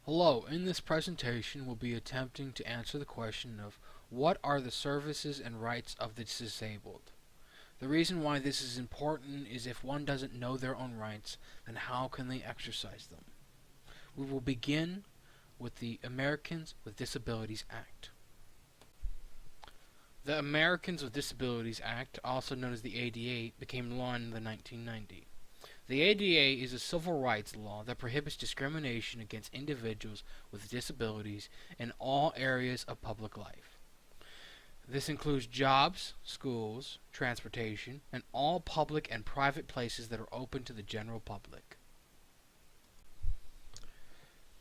Hello, in this presentation we'll be attempting to answer the question of what are the services and rights of the disabled. The reason why this is important is if one doesn't know their own rights, then how can they exercise them? We will begin with the Americans with Disabilities Act. The Americans with Disabilities Act, also known as the ADA, became law in the 1990s. The ADA is a civil rights law that prohibits discrimination against individuals with disabilities in all areas of public life. This includes jobs, schools, transportation, and all public and private places that are open to the general public.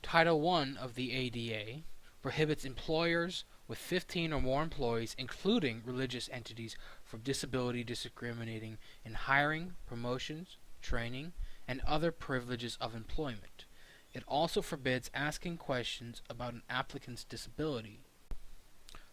Title I of the ADA prohibits employers with 15 or more employees, including religious entities, from disability discriminating in hiring, promotions, training, and other privileges of employment. It also forbids asking questions about an applicant's disability.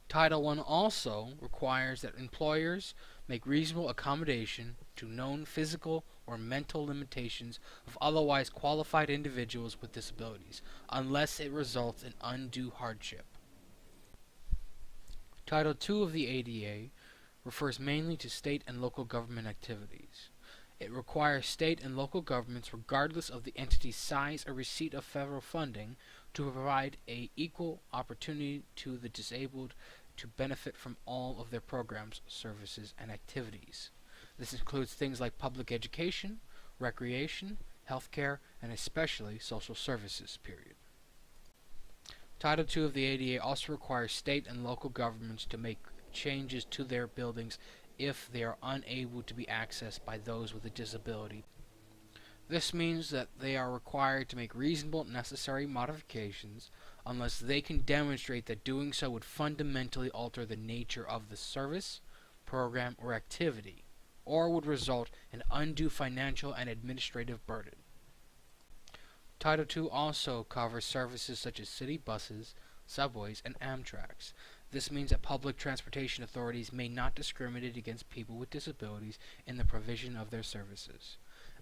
Title I also requires that employers make reasonable accommodation to known physical or mental limitations of otherwise qualified individuals with disabilities, unless it results in undue hardship. Title II of the ADA refers mainly to state and local government activities. It requires state and local governments, regardless of the entity's size or receipt of federal funding, to provide an equal opportunity to the disabled to benefit from all of their programs, services, and activities. This includes things like public education, recreation, healthcare, and especially social services, period. Title II of the ADA also requires state and local governments to make changes to their buildings if they are unable to be accessed by those with a disability. This means that they are required to make reasonable necessary modifications unless they can demonstrate that doing so would fundamentally alter the nature of the service, program, or activity, or would result in undue financial and administrative burden. Title II also covers services such as city buses, subways, and Amtrak. This means that public transportation authorities may not discriminate against people with disabilities in the provision of their services.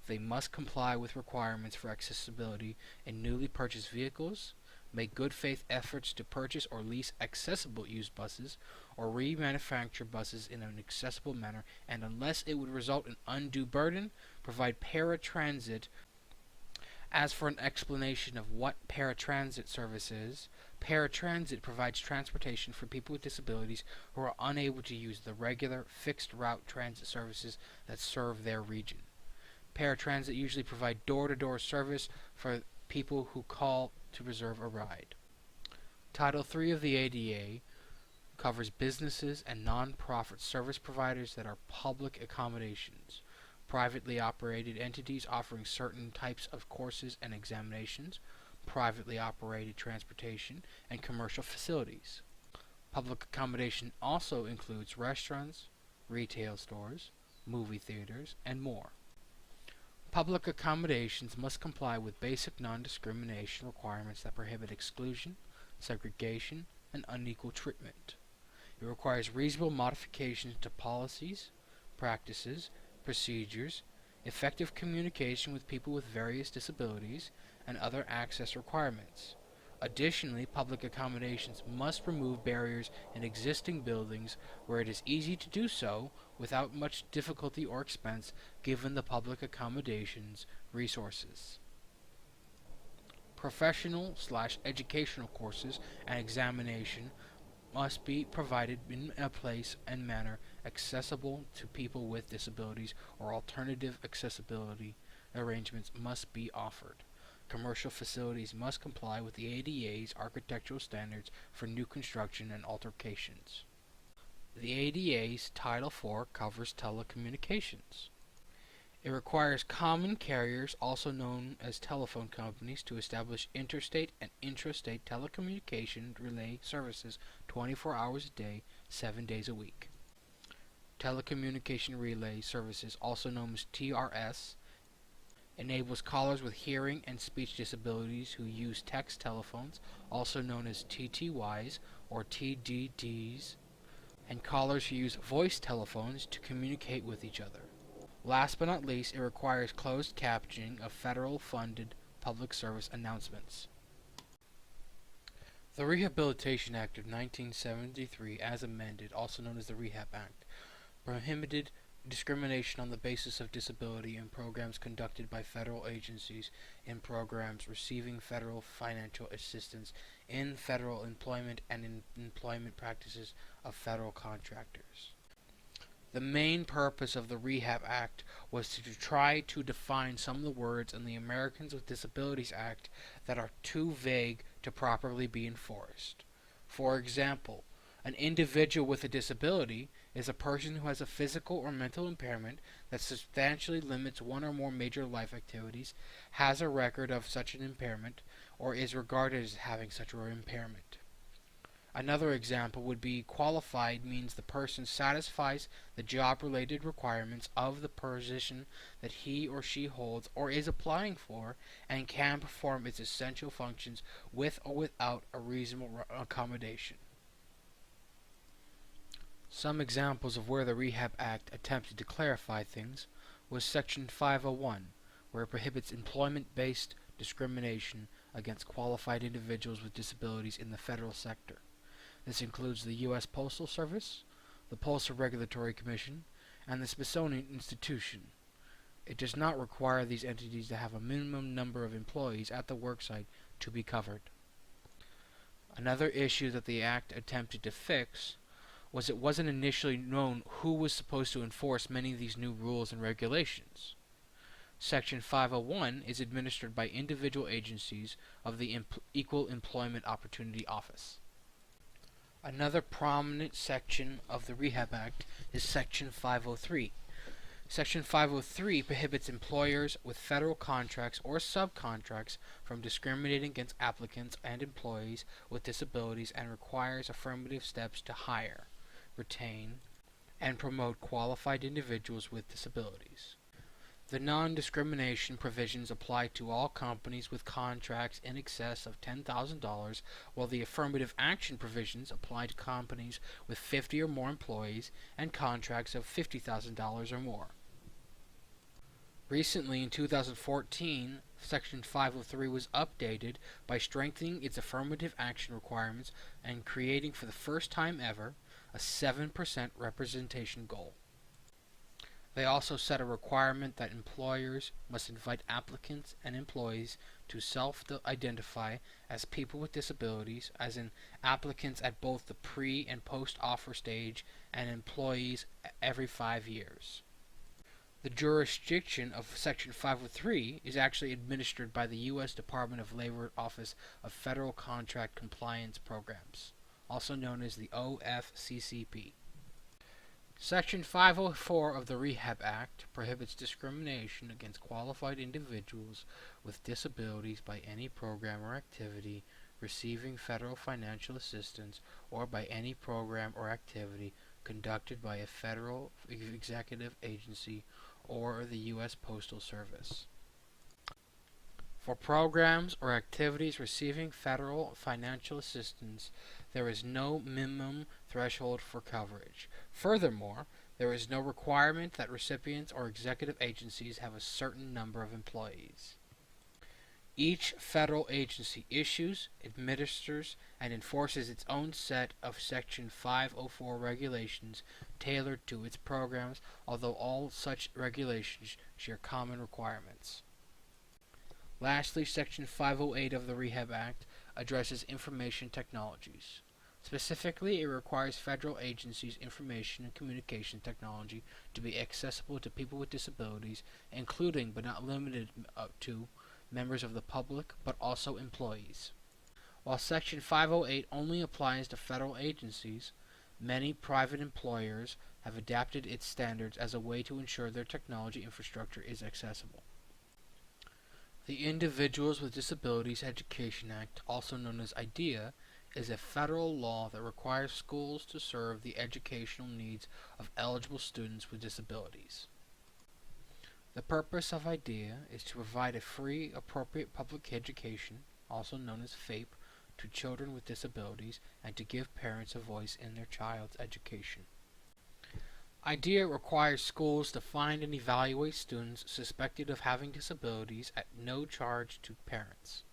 They must comply with requirements for accessibility in newly purchased vehicles, make good faith efforts to purchase or lease accessible used buses, or remanufacture buses in an accessible manner, and unless it would result in undue burden, provide paratransit. As for an explanation of what paratransit service is, paratransit provides transportation for people with disabilities who are unable to use the regular, fixed-route transit services that serve their region. Paratransit usually provide door-to-door service for people who call to reserve a ride. Title III of the ADA covers businesses and non-profit service providers that are public accommodations. Privately operated entities offering certain types of courses and examinations, privately operated transportation, and commercial facilities. Public accommodation also includes restaurants, retail stores, movie theaters, and more. Public accommodations must comply with basic non-discrimination requirements that prohibit exclusion, segregation, and unequal treatment. It requires reasonable modifications to policies, practices, procedures, effective communication with people with various disabilities, and other access requirements. Additionally, public accommodations must remove barriers in existing buildings where it is easy to do so without much difficulty or expense given the public accommodations resources. Professional/educational courses and examination must be provided in a place and manner accessible to people with disabilities, or alternative accessibility arrangements must be offered. Commercial facilities must comply with the ADA's architectural standards for new construction and alterations. The ADA's Title IV covers telecommunications. It requires common carriers, also known as telephone companies, to establish interstate and intrastate telecommunication relay services 24 hours a day, 7 days a week. Telecommunication relay services, also known as TRS, enables callers with hearing and speech disabilities who use text telephones, also known as TTYs or TDDs, and callers who use voice telephones to communicate with each other. Last but not least, it requires closed captioning of federal-funded public service announcements. The Rehabilitation Act of 1973, as amended, also known as the Rehab Act, prohibited discrimination on the basis of disability in programs conducted by federal agencies, in programs receiving federal financial assistance, in federal employment, and in employment practices of federal contractors. The main purpose of the Rehab Act was to try to define some of the words in the Americans with Disabilities Act that are too vague to properly be enforced. For example, an individual with a disability is a person who has a physical or mental impairment that substantially limits one or more major life activities, has a record of such an impairment, or is regarded as having such an impairment. Another example would be qualified means the person satisfies the job-related requirements of the position that he or she holds or is applying for and can perform its essential functions with or without a reasonable accommodation. Some examples of where the Rehab Act attempted to clarify things was Section 501, where it prohibits employment-based discrimination against qualified individuals with disabilities in the federal sector. This includes the U.S. Postal Service, the Postal Regulatory Commission, and the Smithsonian Institution. It does not require these entities to have a minimum number of employees at the worksite to be covered. Another issue that the Act attempted to fix was it wasn't initially known who was supposed to enforce many of these new rules and regulations. Section 501 is administered by individual agencies of the Equal Employment Opportunity Office. Another prominent section of the Rehab Act is Section 503. Section 503 prohibits employers with federal contracts or subcontracts from discriminating against applicants and employees with disabilities and requires affirmative steps to hire, retain, and promote qualified individuals with disabilities. The non-discrimination provisions apply to all companies with contracts in excess of $10,000, while the affirmative action provisions apply to companies with 50 or more employees and contracts of $50,000 or more. Recently, in 2014, Section 503 was updated by strengthening its affirmative action requirements and creating for the first time ever a 7% representation goal. They also set a requirement that employers must invite applicants and employees to self-identify as people with disabilities, as in applicants at both the pre- and post-offer stage and employees every 5 years. The jurisdiction of Section 503 is actually administered by the U.S. Department of Labor Office of Federal Contract Compliance Programs, also known as the OFCCP. Section 504 of the Rehab Act prohibits discrimination against qualified individuals with disabilities by any program or activity receiving federal financial assistance or by any program or activity conducted by a federal executive agency or the U.S. Postal Service. For programs or activities receiving federal financial assistance, there is no minimum threshold for coverage. Furthermore, there is no requirement that recipients or executive agencies have a certain number of employees. Each federal agency issues, administers, and enforces its own set of Section 504 regulations tailored to its programs, although all such regulations share common requirements. Lastly, Section 508 of the Rehab Act addresses information technologies. Specifically, it requires federal agencies' information and communication technology to be accessible to people with disabilities, including but not limited to members of the public, but also employees. While Section 508 only applies to federal agencies, many private employers have adapted its standards as a way to ensure their technology infrastructure is accessible. The Individuals with Disabilities Education Act, also known as IDEA, is a federal law that requires schools to serve the educational needs of eligible students with disabilities. The purpose of IDEA is to provide a free, appropriate public education, also known as FAPE, to children with disabilities and to give parents a voice in their child's education. IDEA requires schools to find and evaluate students suspected of having disabilities at no charge to parents.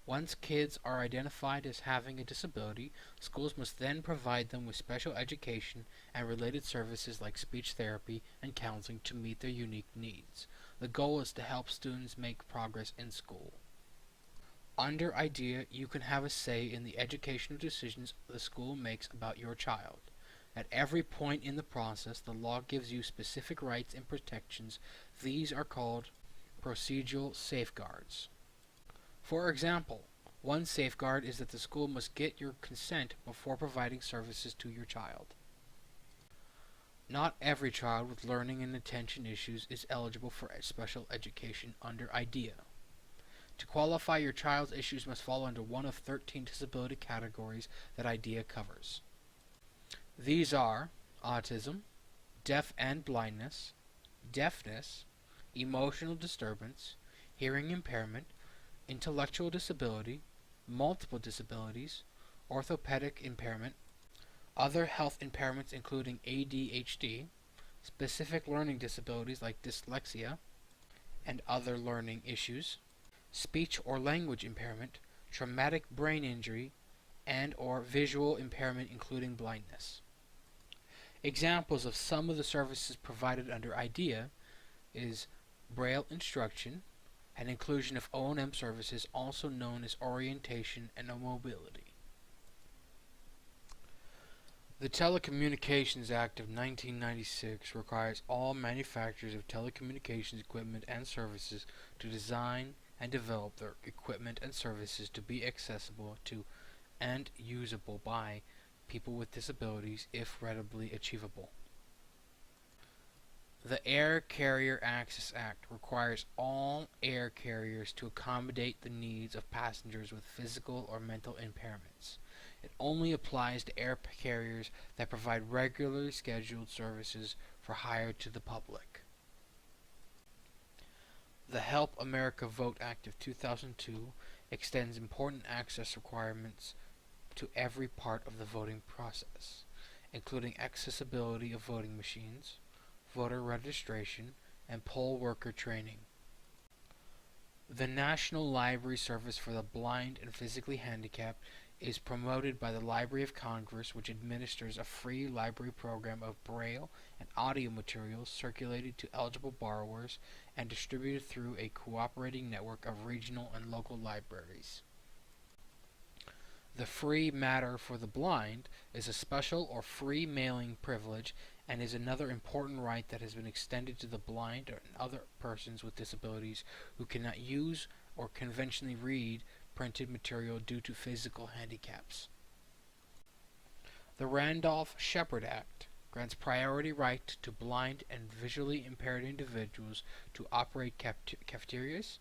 Once kids are identified as having a disability, schools must then provide them with special education and related services like speech therapy and counseling to meet their unique needs. The goal is to help students make progress in school. Under IDEA, you can have a say in the educational decisions the school makes about your child. At every point in the process, the law gives you specific rights and protections. These are called procedural safeguards. For example, one safeguard is that the school must get your consent before providing services to your child. Not every child with learning and attention issues is eligible for special education under IDEA. To qualify, your child's issues must fall under one of 13 disability categories that IDEA covers. These are autism, deaf and blindness, deafness, emotional disturbance, hearing impairment, intellectual disability, multiple disabilities, orthopedic impairment, other health impairments including ADHD, specific learning disabilities like dyslexia and other learning issues, speech or language impairment, traumatic brain injury, and or visual impairment including blindness. Examples of some of the services provided under IDEA is Braille instruction, and inclusion of O&M services also known as orientation and mobility. The Telecommunications Act of 1996 requires all manufacturers of telecommunications equipment and services to design and develop their equipment and services to be accessible to and usable by people with disabilities if readily achievable. The Air Carrier Access Act requires all air carriers to accommodate the needs of passengers with physical or mental impairments. It only applies to air carriers that provide regularly scheduled services for hire to the public. The Help America Vote Act of 2002 extends important access requirements to every part of the voting process, including accessibility of voting machines, voter registration, and poll worker training. The National Library Service for the Blind and Physically Handicapped is promoted by the Library of Congress, which administers a free library program of Braille and audio materials circulated to eligible borrowers and distributed through a cooperating network of regional and local libraries. The Free Matter for the Blind is a special or free mailing privilege and is another important right that has been extended to the blind and other persons with disabilities who cannot use or conventionally read printed material due to physical handicaps. The Randolph-Shepard Act grants priority right to blind and visually impaired individuals to operate cafeterias,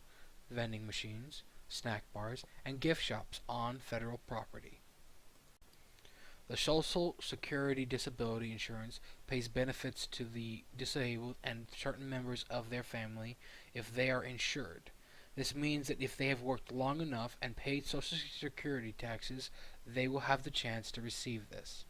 vending machines, snack bars, and gift shops on federal property. The Social Security Disability Insurance pays benefits to the disabled and certain members of their family if they are insured. This means that if they have worked long enough and paid Social Security taxes, they will have the chance to receive this.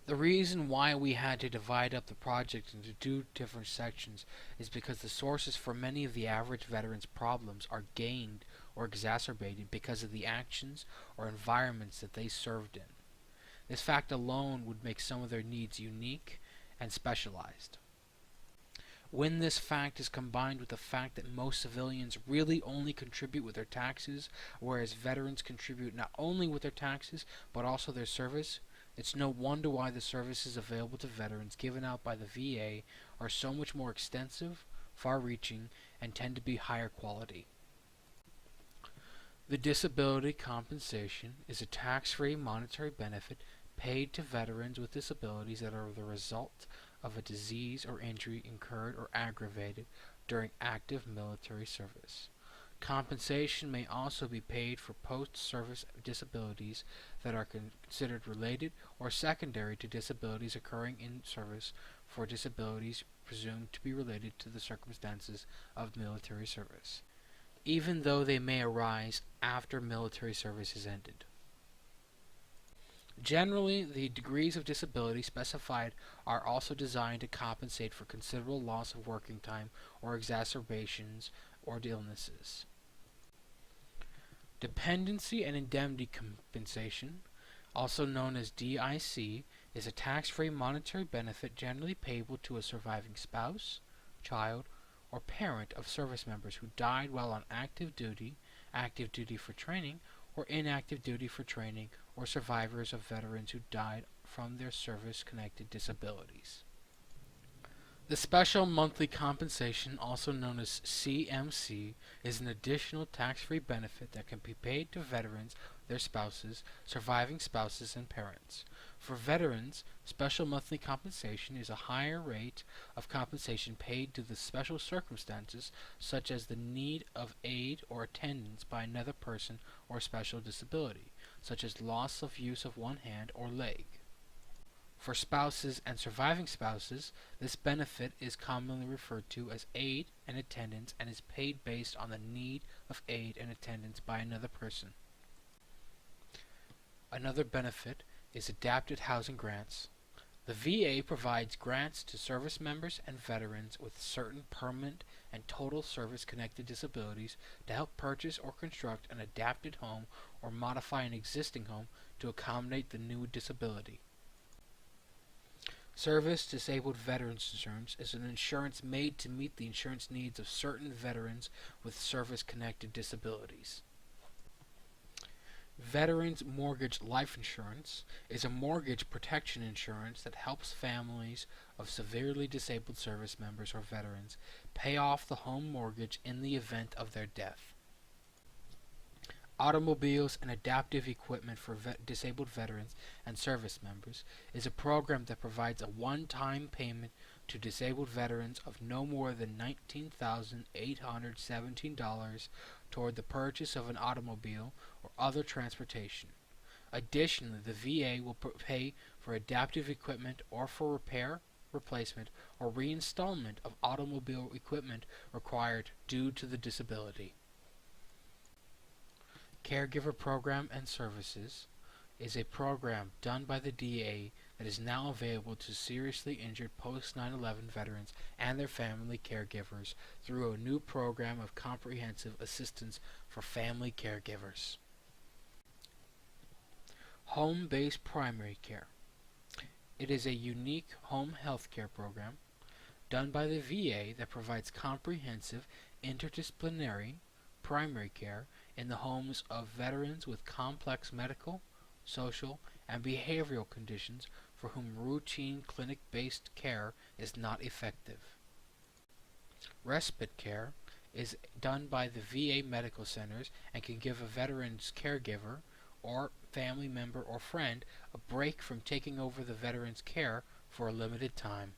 The reason why we had to divide up the project into two different sections is because the sources for many of the average veteran's problems are gained or exacerbated because of the actions or environments that they served in. This fact alone would make some of their needs unique and specialized. When this fact is combined with the fact that most civilians really only contribute with their taxes, whereas veterans contribute not only with their taxes but also their service, it's no wonder why the services available to veterans given out by the VA are so much more extensive, far-reaching, and tend to be higher quality. The disability compensation is a tax-free monetary benefit paid to veterans with disabilities that are the result of a disease or injury incurred or aggravated during active military service. Compensation may also be paid for post-service disabilities that are considered related or secondary to disabilities occurring in service, for disabilities presumed to be related to the circumstances of military service, even though they may arise after military service is ended. Generally, the degrees of disability specified are also designed to compensate for considerable loss of working time or exacerbations or illnesses. Dependency and indemnity compensation, also known as DIC, is a tax-free monetary benefit generally payable to a surviving spouse, child, or parent of service members who died while on active duty for training, or inactive duty for training, or survivors of veterans who died from their service-connected disabilities. The Special Monthly Compensation, also known as CMC, is an additional tax-free benefit that can be paid to veterans, their spouses, surviving spouses, and parents. For veterans, Special Monthly Compensation is a higher rate of compensation paid due to special circumstances such as the need of aid or attendance by another person or special disability, such as loss of use of one hand or leg. For spouses and surviving spouses, this benefit is commonly referred to as aid and attendance and is paid based on the need of aid and attendance by another person. Another benefit is adapted housing grants. The VA provides grants to service members and veterans with certain permanent and total service-connected disabilities to help purchase or construct an adapted home or modify an existing home to accommodate the new disability. Service Disabled Veterans Insurance is an insurance made to meet the insurance needs of certain veterans with service-connected disabilities. Veterans Mortgage Life Insurance is a mortgage protection insurance that helps families of severely disabled service members or veterans pay off the home mortgage in the event of their death. Automobiles and Adaptive Equipment for Disabled Veterans and Service Members is a program that provides a one-time payment to disabled veterans of no more than $19,817 toward the purchase of an automobile or other transportation. Additionally, the VA will pay for adaptive equipment or for repair, replacement, or reinstallment of automobile equipment required due to the disability. Caregiver Program and Services is a program done by the DA that is now available to seriously injured post-9/11 veterans and their family caregivers through a new program of comprehensive assistance for family caregivers. Home-based primary care. It is a unique home health care program done by the VA that provides comprehensive interdisciplinary primary care in the homes of veterans with complex medical, social, and behavioral conditions for whom routine clinic-based care is not effective. Respite care is done by the VA medical centers and can give a veteran's caregiver or family member or friend a break from taking over the veteran's care for a limited time.